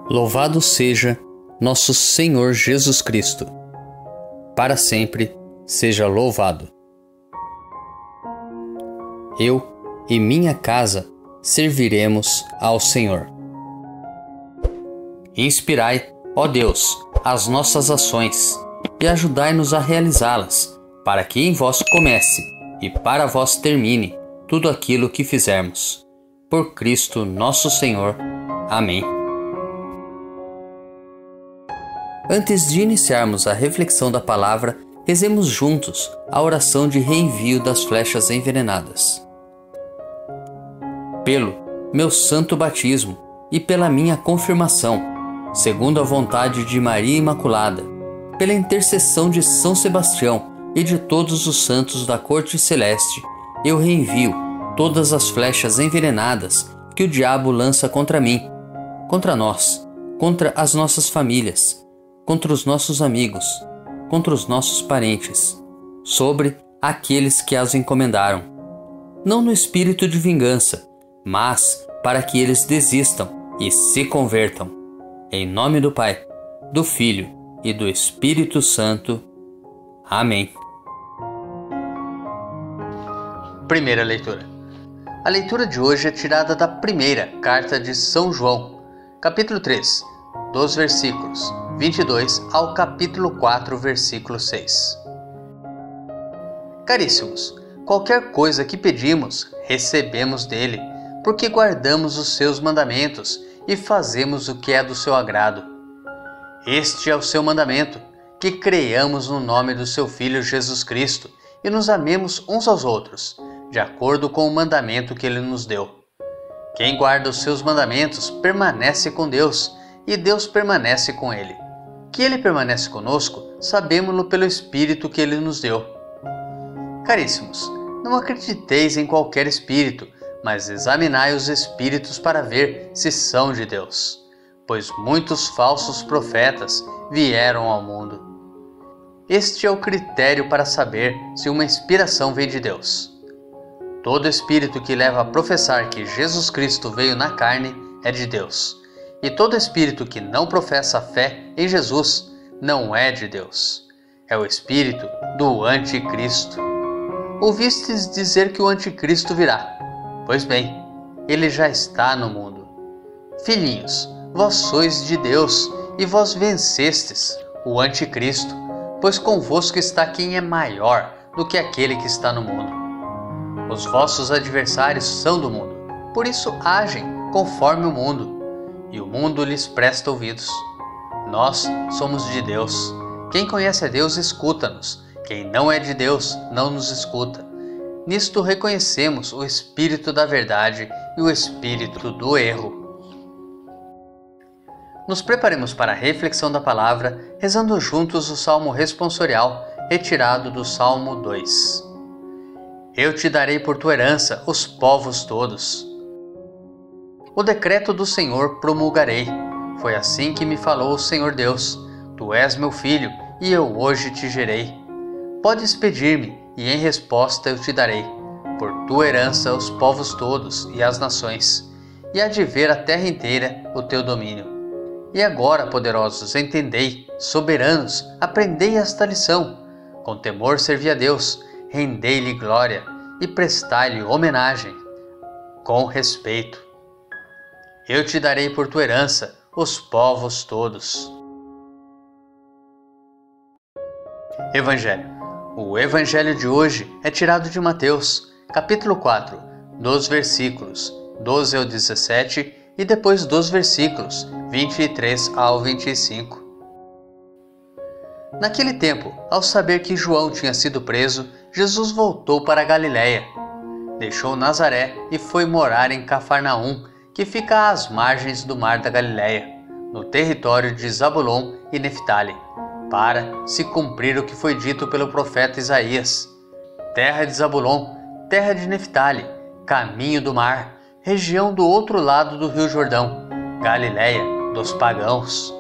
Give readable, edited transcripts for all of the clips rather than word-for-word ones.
Louvado seja nosso Senhor Jesus Cristo. Para sempre seja louvado. Eu e minha casa serviremos ao Senhor. Inspirai, ó Deus, as nossas ações e ajudai-nos a realizá-las, para que em vós comece e para vós termine tudo aquilo que fizermos. Por Cristo nosso Senhor. Amém. Antes de iniciarmos a reflexão da palavra, rezemos juntos a oração de reenvio das flechas envenenadas. Pelo meu santo batismo e pela minha confirmação, segundo a vontade de Maria Imaculada, pela intercessão de São Sebastião e de todos os santos da corte celeste, eu reenvio todas as flechas envenenadas que o diabo lança contra mim, contra nós, contra as nossas famílias, contra os nossos amigos, contra os nossos parentes, sobre aqueles que as encomendaram. Não no espírito de vingança, mas para que eles desistam e se convertam. Em nome do Pai, do Filho e do Espírito Santo. Amém. Primeira leitura. A leitura de hoje é tirada da primeira carta de São João, capítulo 3, dos versículos 22 ao capítulo 4, versículo 6. Caríssimos, qualquer coisa que pedimos, recebemos dele, porque guardamos os seus mandamentos e fazemos o que é do seu agrado. Este é o seu mandamento, que creiamos no nome do seu Filho Jesus Cristo e nos amemos uns aos outros, de acordo com o mandamento que ele nos deu. Quem guarda os seus mandamentos permanece com Deus e Deus permanece com ele. Que ele permanece conosco, sabemo-lo pelo Espírito que ele nos deu. Caríssimos, não acrediteis em qualquer espírito, mas examinai os espíritos para ver se são de Deus, pois muitos falsos profetas vieram ao mundo. Este é o critério para saber se uma inspiração vem de Deus. Todo espírito que leva a professar que Jesus Cristo veio na carne é de Deus, e todo espírito que não professa a fé em Jesus não é de Deus. É o espírito do Anticristo. Ouvistes dizer que o Anticristo virá. Pois bem, ele já está no mundo. Filhinhos, vós sois de Deus e vós vencestes o Anticristo, pois convosco está quem é maior do que aquele que está no mundo. Os vossos adversários são do mundo, por isso agem conforme o mundo, e o mundo lhes presta ouvidos. Nós somos de Deus. Quem conhece a Deus escuta-nos, quem não é de Deus não nos escuta. Nisto reconhecemos o espírito da verdade e o espírito do erro. Nos preparemos para a reflexão da palavra, rezando juntos o Salmo responsorial, retirado do Salmo 2. Eu te darei por tua herança os povos todos. O decreto do Senhor promulgarei. Foi assim que me falou o Senhor Deus. Tu és meu filho, e eu hoje te gerei. Podes pedir-me, e em resposta eu te darei, por tua herança os povos todos e as nações, e há de ver a terra inteira o teu domínio. E agora, poderosos, entendei, soberanos, aprendei esta lição. Com temor servi a Deus, rendei-lhe glória e prestai-lhe homenagem, com respeito. Eu te darei por tua herança os povos todos. Evangelho. O Evangelho de hoje é tirado de Mateus, capítulo 4, dos versículos 12 ao 17 e depois dos versículos 23 ao 25. Naquele tempo, ao saber que João tinha sido preso, Jesus voltou para a Galiléia. Deixou Nazaré e foi morar em Cafarnaum, que fica às margens do mar da Galiléia, no território de Zabulon e Neftali, para se cumprir o que foi dito pelo profeta Isaías. Terra de Zabulon, terra de Neftali, caminho do mar, região do outro lado do rio Jordão, Galiléia dos pagãos.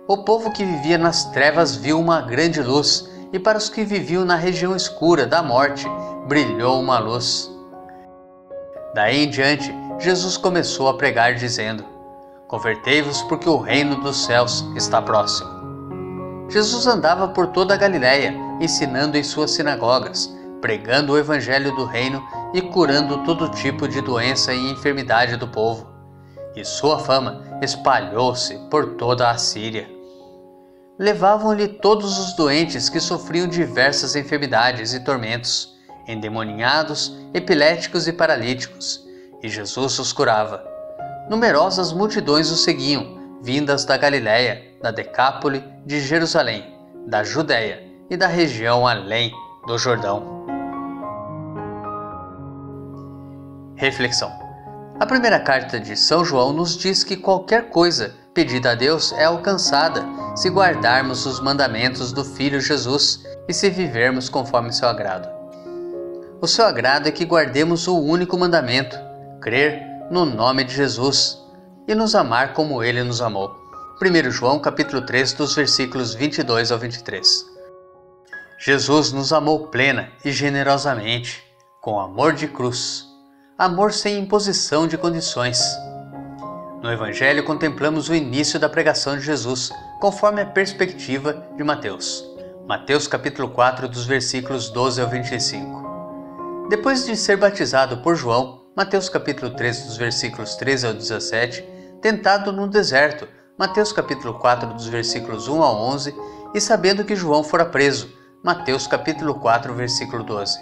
O povo que vivia nas trevas viu uma grande luz, e para os que viviam na região escura da morte, brilhou uma luz. Daí em diante, Jesus começou a pregar dizendo: Convertei-vos, porque o reino dos céus está próximo. Jesus andava por toda a Galiléia, ensinando em suas sinagogas, pregando o evangelho do reino e curando todo tipo de doença e enfermidade do povo. E sua fama espalhou-se por toda a Síria. Levavam-lhe todos os doentes que sofriam diversas enfermidades e tormentos, endemoniados, epiléticos e paralíticos, e Jesus os curava. Numerosas multidões o seguiam, vindas da Galiléia, da Decápole, de Jerusalém, da Judéia e da região além do Jordão. Reflexão. A primeira carta de São João nos diz que qualquer coisa pedida a Deus é alcançada se guardarmos os mandamentos do Filho Jesus e se vivermos conforme seu agrado. O seu agrado é que guardemos o único mandamento, crer no nome de Jesus e nos amar como ele nos amou. 1 João capítulo 3, dos versículos 22 ao 23. Jesus nos amou plena e generosamente, com amor de cruz, amor sem imposição de condições. No Evangelho contemplamos o início da pregação de Jesus, conforme a perspectiva de Mateus. Mateus capítulo 4, dos versículos 12 ao 25. Depois de ser batizado por João, Mateus capítulo 3, dos versículos 13 ao 17, tentado no deserto, Mateus capítulo 4, dos versículos 1 ao 11, e sabendo que João fora preso, Mateus capítulo 4, versículo 12.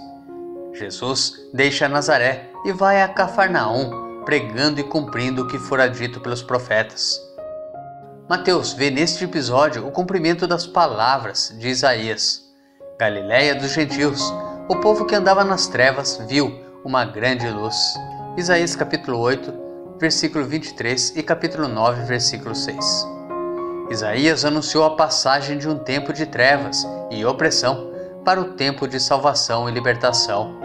Jesus deixa Nazaré e vai a Cafarnaum, pregando e cumprindo o que fora dito pelos profetas. Mateus vê neste episódio o cumprimento das palavras de Isaías. Galiléia dos gentios, o povo que andava nas trevas viu uma grande luz. Isaías capítulo 8, versículo 23 e capítulo 9, versículo 6. Isaías anunciou a passagem de um tempo de trevas e opressão para o tempo de salvação e libertação.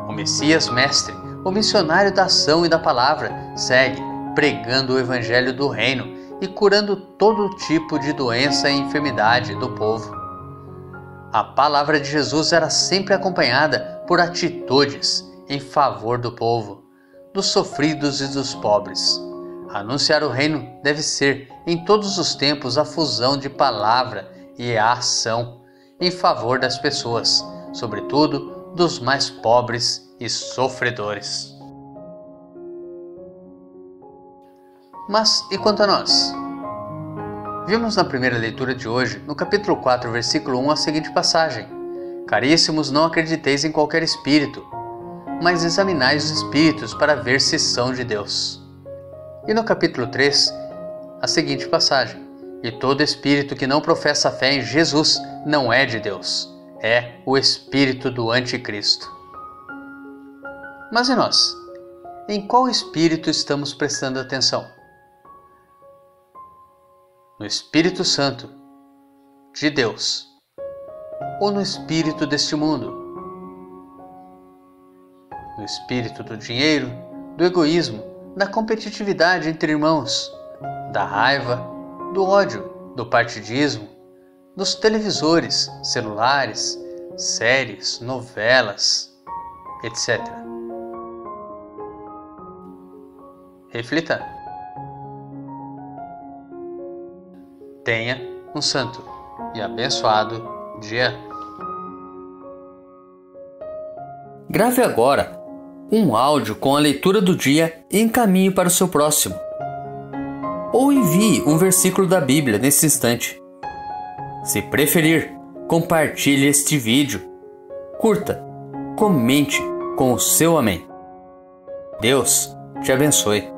O Messias Mestre, o missionário da ação e da palavra, segue pregando o evangelho do reino e curando todo tipo de doença e enfermidade do povo. A palavra de Jesus era sempre acompanhada por atitudes em favor do povo, dos sofridos e dos pobres. Anunciar o reino deve ser, em todos os tempos, a fusão de palavra e a ação em favor das pessoas, sobretudo dos mais pobres e sofredores. Mas e quanto a nós? Vimos na primeira leitura de hoje, no capítulo 4, versículo 1, a seguinte passagem: Caríssimos, não acrediteis em qualquer espírito, mas examinai os espíritos para ver se são de Deus. E no capítulo 3, a seguinte passagem: E todo espírito que não professa fé em Jesus não é de Deus, é o espírito do anticristo. Mas e nós? Em qual espírito estamos prestando atenção? No Espírito Santo de Deus ou no espírito deste mundo? No espírito do dinheiro, do egoísmo, da competitividade entre irmãos, da raiva, do ódio, do partidismo, dos televisores, celulares, séries, novelas, etc. Reflita. Tenha um santo e abençoado dia. Grave agora um áudio com a leitura do dia e encaminhe para o seu próximo. Ou envie um versículo da Bíblia nesse instante. Se preferir, compartilhe este vídeo. Curta, comente com o seu amém. Deus te abençoe.